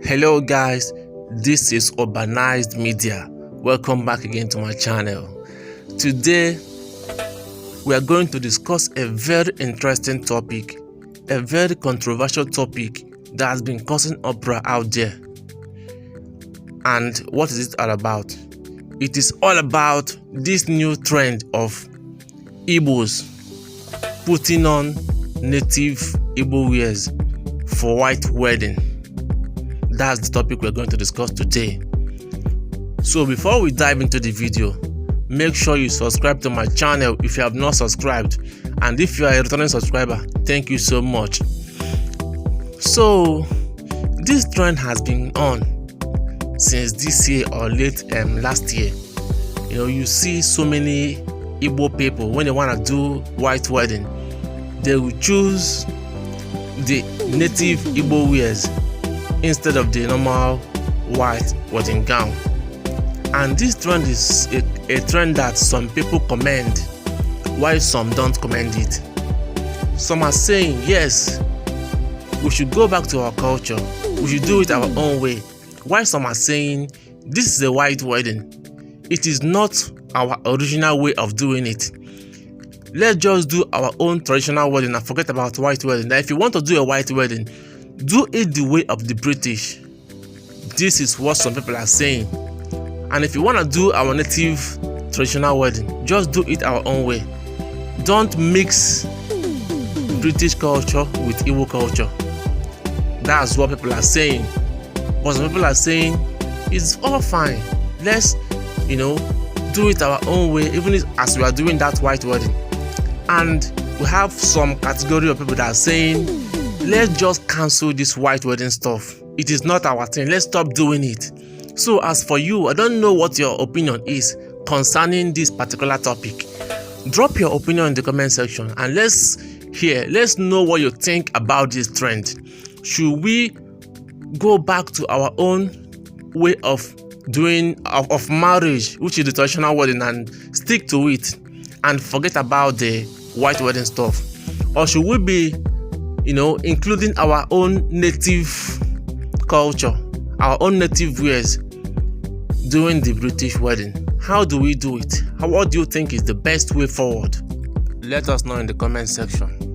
Hello guys, this is Urbanized Media. Welcome back again to my channel. Today we are going to discuss a very interesting topic, a very controversial topic that has been causing uproar out there. And what is it all about? It is all about this new trend of Igbos putting on native Igbo wears for white wedding. That's the topic we're going to discuss today. So before we dive into the video, make sure you subscribe to my channel if you have not subscribed, and if you are a returning subscriber, thank you so much. So this trend has been on since this year or late last year. You see so many Igbo people, when they want to do white wedding, they will choose the native Igbo wears instead of the normal white wedding gown. And this trend is a trend that some people commend, while some don't commend it. Some are saying, yes, we should go back to our culture, we should do it our own way. While some are saying, this is a white wedding, it is not our original way of doing it. Let's just do our own traditional wedding and forget about white wedding. Now, if you want to do a white wedding, do it the way of the British. This is what some people are saying. And if you want to do our native traditional wedding, just do it our own way. Don't mix British culture with Igbo culture. That's what people are saying. But some people are saying it's all fine. Let's, do it our own way, even as we are doing that white wedding. And we have some category of people that are saying, let's just cancel this white wedding stuff. It is not our thing. Let's stop doing it. So as for you, I don't know what your opinion is concerning this particular topic. Drop your opinion in the comment section and let's know what you think about this trend. Should we go back to our own way of doing of marriage, which is the traditional wedding, and stick to it and forget about the white wedding stuff? Or should we be including our own native culture, our own native wears during the British wedding? How do we do it? What do you think is the best way forward? Let us know in the comment section.